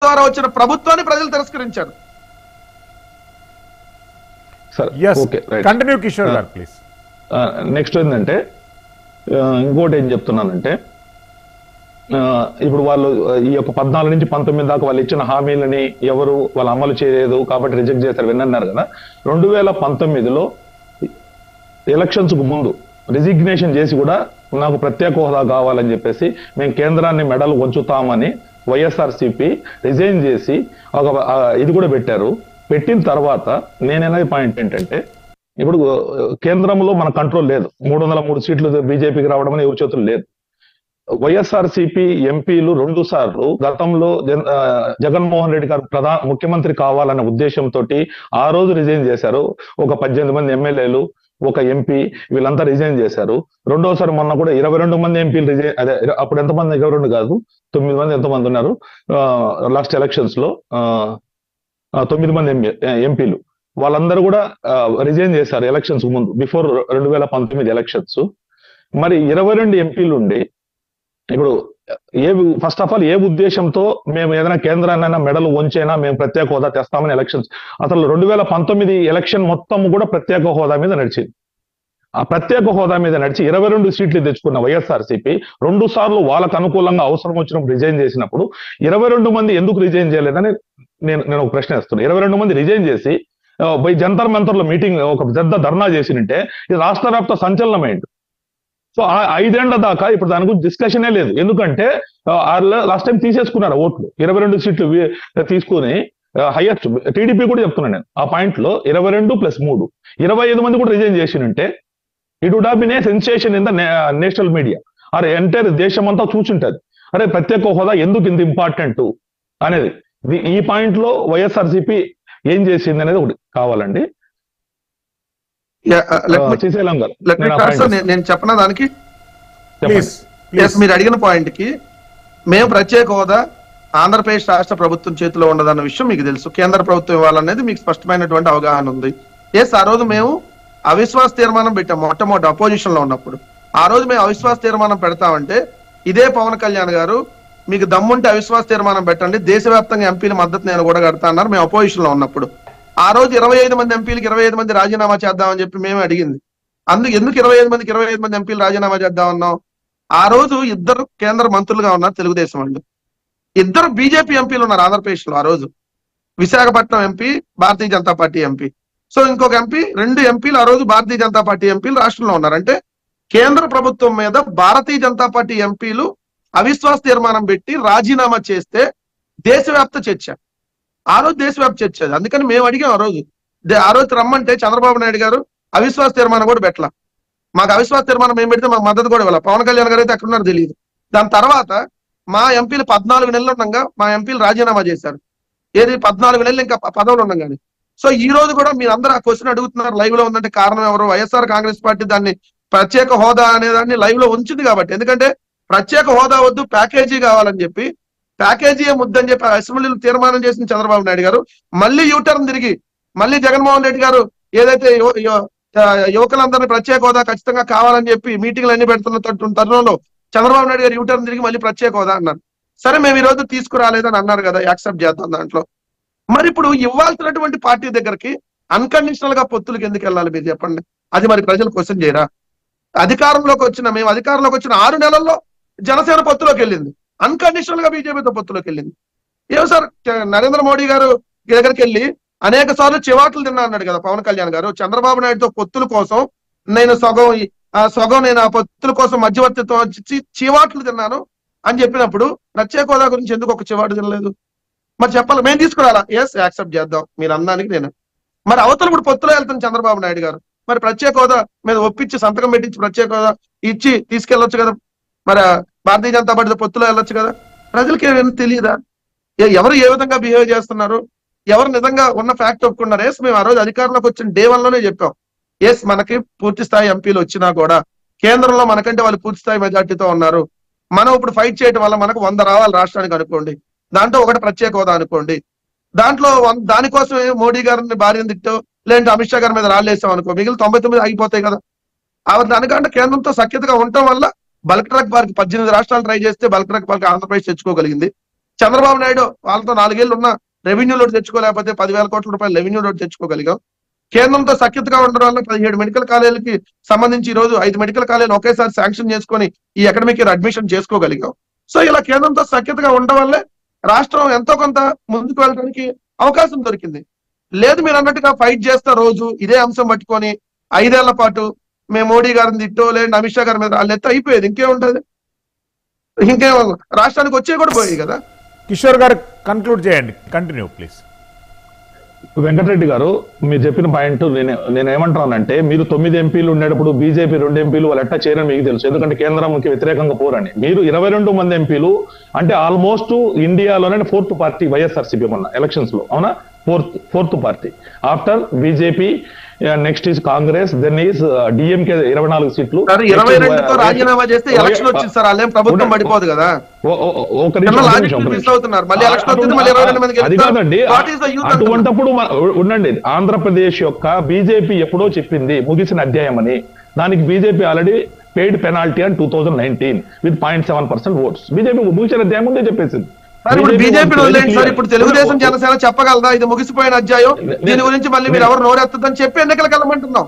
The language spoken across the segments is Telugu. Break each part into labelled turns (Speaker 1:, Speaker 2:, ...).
Speaker 1: ద్వారా వచ్చిన ప్రభుత్వాన్ని ప్రజలు తిరస్కరించారు.
Speaker 2: కంటిన్యూ కిషోర్ గారు ప్లీజ్.
Speaker 3: నెక్స్ట్ ఏంటంటే ఇంకోటి ఏం చెప్తున్నానంటే, ఇప్పుడు వాళ్ళు ఈ యొక్క 14 నుంచి 19 దాకా వాళ్ళు ఇచ్చిన హామీలని ఎవరు వాళ్ళు అమలు చేయలేదు కాబట్టి రిజెక్ట్ చేశారు విన్నారు కదా. 2019లో ఎలక్షన్స్ కు ముందు రిజిగ్నేషన్ చేసి కూడా నాకు ప్రత్యేక హోదా కావాలని చెప్పేసి మేము కేంద్రాన్ని మెడలు వంచుతామని వైఎస్ఆర్సీపీ రిజైన్ చేసి ఇది కూడా పెట్టారు. పెట్టిన తర్వాత నేననే పాయింట్ ఏంటంటే, ఇప్పుడు కేంద్రంలో మన కంట్రోల్ లేదు. 303 సీట్లు బీజేపీకి రావడం అనేది ఎవరి చేతులు లేదు. వైఎస్ఆర్సీపీ ఎంపీలు 2 సార్లు గతంలో జగన్మోహన్ రెడ్డి గారు ముఖ్యమంత్రి కావాలనే ఉద్దేశంతో ఆ రోజు రిజైన్ చేశారు. ఒక 18 మంది ఎమ్మెల్యేలు, ఒక ఎంపీ, వీళ్ళంతా రిజైన్ చేశారు. రెండోసారి మొన్న కూడా 22 మంది ఎంపీలు రిజైన్, అదే అప్పుడు ఎంతమంది, 22 కాదు 9 మంది ఎంతమంది ఉన్నారు లాస్ట్ ఎలక్షన్స్ లో, 9 మంది ఎంపీలు వాళ్ళందరూ కూడా రిజైన్ చేశారు ఎలక్షన్స్ ముందు, బిఫోర్ 2019 ఎలక్షన్స్. మరి 22 ఎంపీలు ఉండి ఇప్పుడు ఫస్ట్ ఆఫ్ ఆల్ ఏ ఉద్దేశంతో మేము ఏదైనా కేంద్రాన్నైనా మెడలు వంచైనా మేము ప్రత్యేక హోదా తెస్తామని ఎలక్షన్స్, అసలు 2019 ఎలక్షన్ మొత్తం కూడా ప్రత్యేక హోదా మీద నడిచింది. ఆ ప్రత్యేక హోదా మీద నడిచి 22 సీట్లు తెచ్చుకున్న వైఎస్ఆర్సీపీ 2 సార్లు వాళ్ళకు అనుకూలంగా అవసరం వచ్చినప్పుడు రిజైన్ చేసినప్పుడు 22 మంది ఎందుకు రిజైన్ చేయలేదని నేను ఒక ప్రశ్న వేస్తున్నాను. 22 మంది రిజైన్ చేసి బై జంతర్ మంతర్లో మీటింగ్ ఒక పెద్ద ధర్నా చేసినంటే ఇది రాష్ట్ర వ్యాప్త సంచలనమైంది. సో 5 ఏళ్ల దాకా ఇప్పుడు దాని గురించి డిస్కషనే లేదు. ఎందుకంటే లాస్ట్ టైం తీసేసుకున్నారు ఓట్లు, 22 సీట్లు తీసుకుని హైయెస్ట్. టీడీపీ కూడా చెప్తున్నాను నేను ఆ పాయింట్ లో 22 + 3 25 మంది కూడా రిజైన్ చేసినంటే it would have been a sensation in the national media. అరే ఎంటైర్ దేశం అంతా చూసుంటది, అరే ప్రత్యేక హోదా ఎందుకు ఇంత ఇంపార్టెంట్ అనేది. ఈ పాయింట్ లో వైఎస్ఆర్సీపీ ఏం చేసింది అనేది ఒకటి కావాలండి.
Speaker 1: నేను చెప్పిన దానికి మీరు అడిగిన పాయింట్ కి, మేము ప్రత్యేక హోదా ఆంధ్రప్రదేశ్ రాష్ట్ర ప్రభుత్వం చేతిలో ఉండదన్న విషయం మీకు తెలుసు. కేంద్ర ప్రభుత్వం ఇవ్వాలనేది మీకు స్పష్టమైనటువంటి అవగాహన ఉంది. ఆ రోజు మేము అవిశ్వాస తీర్మానం పెట్టాం మొట్టమొదటి అపోజిషన్ లో ఉన్నప్పుడు. ఆ రోజు మేము అవిశ్వాస తీర్మానం పెడతామంటే ఇదే పవన్ కళ్యాణ్ గారు మీకు దమ్ముంటే అవిశ్వాస తీర్మానం పెట్టండి, దేశవ్యాప్తంగా ఎంపీల మద్దతు నేను కూడా కడతా అన్నారు మేము అపోజిషన్ లో ఉన్నప్పుడు. ఆ రోజు 25 మంది ఎంపీలకి 25 మంది రాజీనామా చేద్దామని చెప్పి మేము అడిగింది. ఎందుకు 25 మంది ఎంపీలు రాజీనామా చేద్దామన్నాం? ఆ రోజు 2 కేంద్ర మంత్రులుగా ఉన్నారు తెలుగుదేశం వాళ్ళు, 2 బీజేపీ ఎంపీలు ఉన్నారు ఆంధ్రప్రదేశ్ లో. ఆ రోజు Visakhapatnam MP, Bharatiya Janata party MP. So ఇంకొక ఎంపీ, 2 ఎంపీలు ఆ రోజు భారతీయ జనతా పార్టీ ఎంపీలు రాష్ట్రంలో ఉన్నారు. అంటే కేంద్ర ప్రభుత్వం మీద భారతీయ జనతా పార్టీ ఎంపీలు అవిశ్వాస తీర్మానం పెట్టి రాజీనామా చేస్తే దేశవ్యాప్త చర్చ. ఆ రోజు దేశవ్యాప్త చర్చ. అందుకని మేము అడిగాం ఆ రోజు రమ్మంటే చంద్రబాబు నాయుడు గారు అవిశ్వాస తీర్మానం కూడా పెట్టలా. మాకు అవిశ్వాస తీర్మానం మేము పెడితే మాకు మద్దతు కూడా ఇవ్వాలి. పవన్ కళ్యాణ్ గారు అయితే ఎక్కడున్నారో తెలియదు. దాని తర్వాత మా ఎంపీలు 14 నెలలు ఉండగా మా ఎంపీలు రాజీనామా చేశారు. 14 నెలలు ఇంకా పదవులు ఉండగానే. సో ఈ రోజు కూడా మీరు అందరూ ఆ క్వశ్చన్ అడుగుతున్నారు లైవ్ లో ఉందంటే కారణం ఎవరు? వైఎస్ఆర్ కాంగ్రెస్ పార్టీ దాన్ని ప్రత్యేక హోదా అనేదాన్ని లైవ్ లో ఉంచింది కాబట్టి. ఎందుకంటే ప్రత్యేక హోదా వద్దు, ప్యాకేజీ కావాలని చెప్పి, ప్యాకేజీ ముద్దని చెప్పి అసెంబ్లీలో తీర్మానం చేసిన చంద్రబాబు నాయుడు గారు మళ్ళీ యూటర్న్ తిరిగి మళ్ళీ జగన్మోహన్ రెడ్డి గారు ఏదైతే యువకులందరినీ ప్రత్యేక హోదా ఖచ్చితంగా కావాలని చెప్పి మీటింగ్లు అన్ని పెడుతున్న తరుణంలో చంద్రబాబు నాయుడు గారు యూటర్న్ తిరిగి మళ్ళీ ప్రత్యేక హోదా అన్నారు. సరే మేము ఈ రోజు తీసుకురాలేదని అన్నారు కదా, యాక్సెప్ట్ చేద్దాం దాంట్లో. మరి ఇప్పుడు ఇవ్వాల్సినటువంటి పార్టీ దగ్గరికి అన్కండిషనల్ గా పొత్తులకు ఎందుకు వెళ్ళాలి మీరు చెప్పండి? అది మరి ప్రజలు క్వశ్చన్ చేయరా? మేము అధికారంలోకి వచ్చిన 6 నెలల్లో జనసేన పొత్తులోకి వెళ్ళింది, అన్కండిషనల్ గా బీజేపీతో పొత్తులోకి వెళ్ళింది. ఏమో సార్, నరేంద్ర మోడీ గారు దగ్గరికి వెళ్ళి అనేక సార్లు చివాట్లు తిన్నా అన్నాడు కదా పవన్ కళ్యాణ్ గారు. చంద్రబాబు నాయుడుతో పొత్తుల కోసం నేను సగం నేను ఆ పొత్తుల కోసం మధ్యవర్తిత్వం వచ్చి చివాట్లు తిన్నాను అని చెప్పినప్పుడు ప్రత్యేక హోదా గురించి ఎందుకు ఒక చివాటు తినలేదు? మరి చెప్పాలి, మేము తీసుకురాలా? ఎస్, యాక్సెప్ట్ చేద్దాం మీరు అన్నానికి నేను. మరి అవతల ఇప్పుడు పొత్తులో వెళ్తాను చంద్రబాబు నాయుడు గారు, మరి ప్రత్యేక హోదా మీద ఒప్పించి సంతకం పెట్టించి ప్రత్యేక హోదా ఇచ్చి తీసుకెళ్లొచ్చు కదా. మరి భారతీయ జనతా పార్టీతో పొత్తులో వెళ్ళొచ్చు కదా. ప్రజలకి ఏమైనా తెలియదా ఎవరు ఏ విధంగా బిహేవ్ చేస్తున్నారు? ఎవరు నిజంగా ఉన్న ఫ్యాక్ట్ ఒప్పుకున్నారు? ఎస్, మేము ఆ రోజు అధికారంలోకి వచ్చిన డే 1 లోనే చెప్పాం. ఎస్, మనకి పూర్తి స్థాయి ఎంపీలు వచ్చినా కూడా కేంద్రంలో మనకంటే వాళ్ళు పూర్తి స్థాయి మెజార్టీతో ఉన్నారు. మనం ఇప్పుడు ఫైట్ చేయడం వల్ల మనకు 100 రావాలి రాష్ట్రానికి అనుకోండి, దాంట్లో ఒకటి ప్రత్యేక హోదా అనుకోండి. దాంట్లో దానికోసమే మోడీ గారిని భార్యను తిట్టో లేదంటే అమిత్ షా గారి మీద రాళ్ళేసాం అనుకో, మిగిలిన 99 ఆగిపోతాయి కదా. దానికంటే కేంద్రంతో సఖ్యతగా ఉండటం వల్ల బల్క్ ట్రక్ పార్క్ 18 రాష్ట్రాలు ట్రై చేస్తే బల్క్ ట్రక్ పార్క్ ఆంధ్రప్రదేశ్ తెచ్చుకోగలిగింది. చంద్రబాబు నాయుడు వాళ్ళతో 4 ఏళ్ళు ఉన్న రెవెన్యూ లోటు తెచ్చుకోలేకపోతే 10,000 కోట్ల రూపాయలు రెవెన్యూ లోటు తెచ్చుకోగలిగాం. కేంద్రంతో సఖ్యతగా ఉండడం వల్ల 17 మెడికల్ కాలేజీలకి సంబంధించి ఈ రోజు 5 మెడికల్ కాలేజీలు ఒకేసారి శాంక్షన్ చేసుకొని ఈ అకాడమిక్ ఇయర్ అడ్మిషన్ చేసుకోగలిగాం. సో ఇలా కేంద్రంతో సఖ్యతగా ఉండడం వల్లే రాష్ట్రం ఎంతో కొంత ముందుకు వెళ్ళడానికి అవకాశం దొరికింది. లేదు మీరు అన్నట్టుగా ఫైట్ చేస్తా రోజు ఇదే అంశం పట్టుకొని 5 ఏళ్ల పాటు మేము మోడీ గారిని తిట్టో లేదంటే అమిత్ షా గారి మీద వాళ్ళు ఎత్త అయిపోయేది. ఇంకేముంటది, ఇంకేం రాష్ట్రానికి వచ్చే కూడా పోయి కదా.
Speaker 2: కిషోర్ గారు కన్క్లూడ్ చేయండి, కంటిన్యూ ప్లీజ్.
Speaker 3: వెంకటరెడ్డి గారు మీరు చెప్పిన పాయింట్ నేను ఏమంటానంటే, మీరు 9 ఎంపీలు ఉండేటప్పుడు బీజేపీ 2 ఎంపీలు వాళ్ళు ఎట్టా చేయరని మీకు తెలుసు, ఎందుకంటే కేంద్రంకి వ్యతిరేకంగా పోరని. మీరు 22 మంది ఎంపీలు అంటే ఆల్మోస్ట్ ఇండియాలోనే 4th పార్టీ వైఎస్ఆర్సీపీ మొన్న ఎలక్షన్స్ లో, అవునా? 4th party after BJP, next is Congress, then is DMK 24 సీట్లు.
Speaker 1: 22తో రాజీనామా చేస్తే ఎలక్షన్ వచ్చింది సార్, వాళ్ళేం ప్రభుత్వం పడిపోదు కదా.
Speaker 3: అది కాదండి, అటువంటప్పుడు ఉండండి. ఆంధ్రప్రదేశ్ యొక్క బీజేపీ ఎప్పుడో చెప్పింది ముగిసిన అధ్యాయం అని. దానికి బీజేపీ ఆల్రెడీ పెయిడ్ పెనాల్టీ అని 2019 విత్ 0.7% ఓట్స్. బీజేపీ ముగిసిన అధ్యాయం ముందే చెప్పేసింది.
Speaker 1: ఇప్పుడు బీజేపీ వదిలేండి సార్, ఇప్పుడు తెలుగుదేశం జనసేన చెప్పగలదా ఇది ముగిసిపోయిన అధ్యాయం, దీని గురించి మళ్ళీ మీరు ఎవరు నోరెత్తదని చెప్పి ఎన్నికలకు వెళ్ళమంటున్నాం?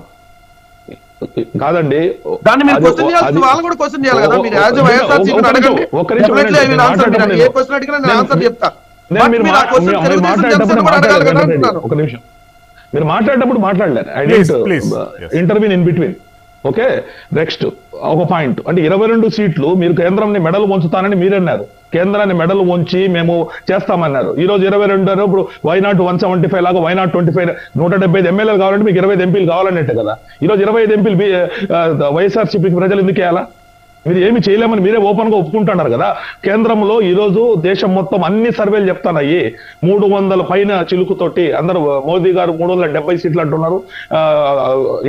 Speaker 3: కాదండి,
Speaker 1: దాన్ని మీరు క్వశ్చన్ చేయాలి, వాళ్ళు కూడా క్వశ్చన్ చేయాలి కదా. మీరు యాజ్ వైఎస్ఆర్సీపీ అడగండి, ఏ క్వశ్చన్ అడిగినా నేను ఆన్సర్ చెప్తా.
Speaker 3: ఒక నిమిషం, మీరు మాట్లాడేటప్పుడు మాట్లాడలేరు, I don't intervene in between. Okay, next ఒక పాయింట్ అంటే 22 సీట్లు మీరు కేంద్రాన్ని మెడలు వంచుతానని మీరన్నారు. కేంద్రాన్ని మెడలు వంచి మేము చేస్తామన్నారు. ఈ రోజు 22 ఇప్పుడు వైనాట్ 175 లాగా వైనాట్ 25 175 ఎమ్మెల్యేలు కావాలంటే మీకు 25 ఎంపీలు కావాలన్నట్టే కదా. ఈ రోజు 25 ఎంపీలు వైఎస్ఆర్సీపీకి ప్రజలు ఎందుకు వేయాలా? మీరు ఏమి చేయలేమని మీరే ఓపెన్ గా ఒప్పుకుంటున్నారు కదా. కేంద్రంలో ఈ రోజు దేశం మొత్తం అన్ని సర్వేలు చెప్తున్నాయి 300 పైన చిలుకుతోటి అందరూ. మోదీ గారు 370 సీట్లు అంటున్నారు,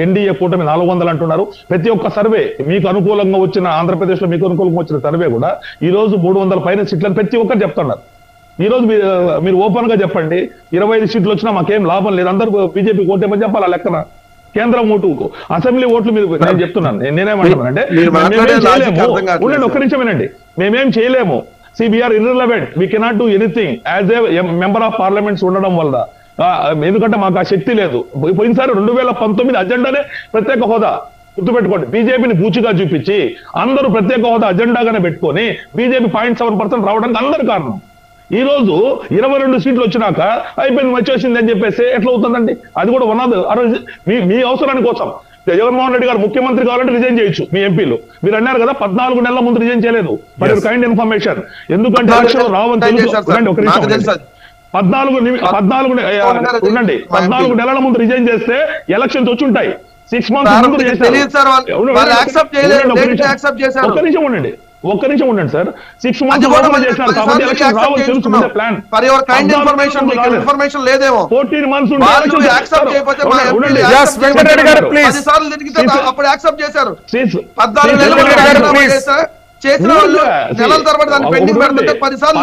Speaker 3: ఎన్డీఏ కూటమి 400 అంటున్నారు. ప్రతి ఒక్క సర్వే మీకు అనుకూలంగా వచ్చిన, ఆంధ్రప్రదేశ్ లో మీకు అనుకూలంగా వచ్చిన సర్వే కూడా ఈ రోజు 300 పైన సీట్లని ప్రతి ఒక్కరు చెప్తున్నారు. ఈ రోజు మీరు ఓపెన్ గా చెప్పండి, 25 సీట్లు వచ్చినా మాకేం లాభం లేదు, అందరూ బీజేపీ ఓటేమని చెప్పాలి. ఆ లెక్కన కేంద్రం ఓటుకు అసెంబ్లీ ఓట్లు మీరు, నేను చెప్తున్నాను, నేనేమంటున్నానంటే ఉండండి ఒక్క నిమిషం వినండి, మేమేం చేయలేము. CBR irrelevant, we cannot do anything as a member of parliaments ఉండడం వల్ల. ఎందుకంటే మాకు ఆ శక్తి లేదు. పోయినసారి 2019 అజెండానే ప్రత్యేక హోదా, గుర్తుపెట్టుకోండి. బీజేపీని పూచిగా చూపించి అందరూ ప్రత్యేక హోదా అజెండాగానే పెట్టుకొని బీజేపీ 0.7% రావడానికి అందరు కారణం. ఈ రోజు 22 సీట్లు వచ్చినాక అయిపోయింది వచ్చేసింది అని చెప్పేసి ఎట్లా అవుతుందండి? అది కూడా మీ అవసరాని కోసం. జగన్మోహన్ రెడ్డి గారు ముఖ్యమంత్రి కావాలంటే రిజైన్ చేయొచ్చు మీ ఎంపీలు. మీరు అన్నారు కదా 14 నెలల ముందు రిజైన్ చేయలేదు, బట్ కైండ్ ఇన్ఫర్మేషన్. ఎందుకంటే ఎలక్షన్ రావని తెలుసు. ఒక నిమిషం, 14 నెలల ముందు రిజైన్ చేస్తే ఎలక్షన్స్ వచ్చి ఉంటాయి. 6 మంత్స్ ముందు చేశారు. ఒక్క నిమిషం ఉండండి సార్. 6 మంత్స్ చేశారు కాబట్టి ఎలక్షన్ రావాలని తెలుసుకునే ప్లాన్. 14 మంత్స్
Speaker 1: చేసిన వాళ్ళు నెలల తరబడి దాన్ని పెండింగ్ పెడుతుంటే 10 సార్లు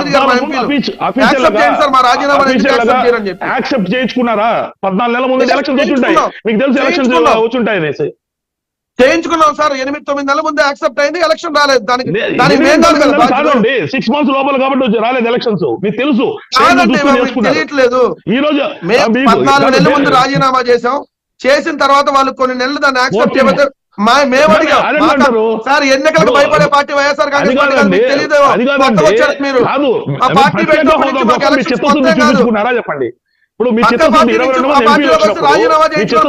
Speaker 3: యాక్సెప్ట్ చేయించుకున్నారా? 14 నెలల ముందు ఎలక్షన్స్ వచ్చుంటాయి, మీకు తెలుసు ఎలక్షన్స్ వచ్చుంటాయి అనేసి
Speaker 1: చేయించుకున్నాం సార్. 8-9 నెలల ముందే యాక్సెప్ట్ అయింది, ఎలక్షన్ రాలేదు. దానికి
Speaker 3: 6 మంత్స్ లోపల కాబట్టి రాలేదు ఎలక్షన్స్, మీకు తెలుసు.
Speaker 1: తెలియట్లేదు.
Speaker 3: ఈ రోజు
Speaker 1: 14 నెలల ముందు రాజీనామా చేశాం, చేసిన తర్వాత వాళ్ళు కొన్ని నెలలు దాన్ని యాక్సెప్ట్ చేయబోతే మేము అడిగాం సార్, ఎన్నికలకు భయపడే పార్టీ వైఎస్ఆర్ కాంగ్రెస్ పార్టీ తెలియదు. మీరు ఆ పార్టీ
Speaker 3: చూపించుకున్నారా చెప్పండి. ఇప్పుడు మీ
Speaker 1: రాజీనామా చేయించాం,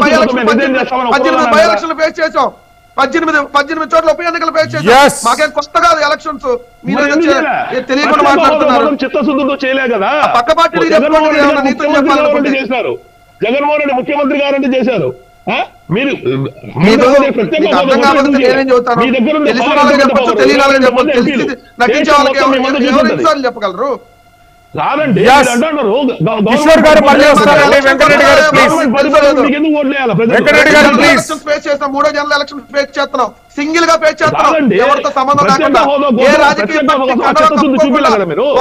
Speaker 1: 18 ఎలక్షన్లు ఫేస్ చేసాం, 18 చోట్ల ఉప ఎన్నికలు ఫేస్ చేసాం. మాకేం కొత్త కాదు ఎలక్షన్స్, మీరు తెలియకుండా మాట్లాడుతున్నారు.
Speaker 3: చిత్తశుద్ధితో చేయలే కదా.
Speaker 1: పక్క పార్టీలు
Speaker 3: చేశారు, జగన్మోహన్ రెడ్డి ముఖ్యమంత్రి గారంటే చేశారు. మీరు
Speaker 1: చెప్పగలరు
Speaker 3: కాదండి.
Speaker 2: కిషోర్ గారు మళ్ళీ వస్తారండి. వెంకటరెడ్డి గారు ప్లీజ్.
Speaker 1: ఫేస్ చేస్తాం, 3 జనరల్ ఎలక్షన్ ఫేస్ చేస్తున్నాం, సింగిల్ గా ఫేస్ చేస్తున్నాం, ఎవరితో సంబంధం లేకుండా. ఏ రాజకీయ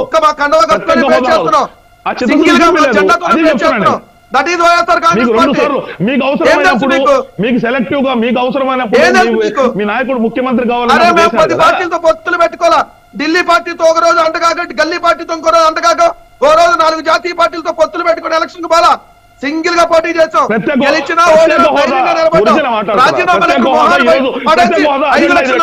Speaker 1: ఒక్క మా కండవ కట్టుకొని ఫేస్ చేస్తున్నాం, సింగిల్ గా జెండాతో ఫేస్ చేస్తున్నాం. That is YSR Congress party.
Speaker 3: మీకు అవసరమైనప్పుడు, మీకు సెలెక్టివ్ గా మీకు అవసరమైనప్పుడు మీ నాయకుడు ముఖ్యమంత్రి కావాలని
Speaker 1: 10 పార్టీలతో పొత్తులు పెట్టుకోవాలా? ఢిల్లీ పార్టీతో ఒక రోజు అంటగాక, గల్లీ పార్టీతో ఇంకో రోజు అంటగాక, ఓ రోజు 4 జాతీయ పార్టీలతో పొత్తులు పెట్టుకుని ఎలక్షన్ కు పోలా, సింగిల్ గా పోటీ చేసాం, గెలిచినా ఓడినా ధైర్యంగా నిలబడ్డాం. రాజీనామాలకు 5 లక్షల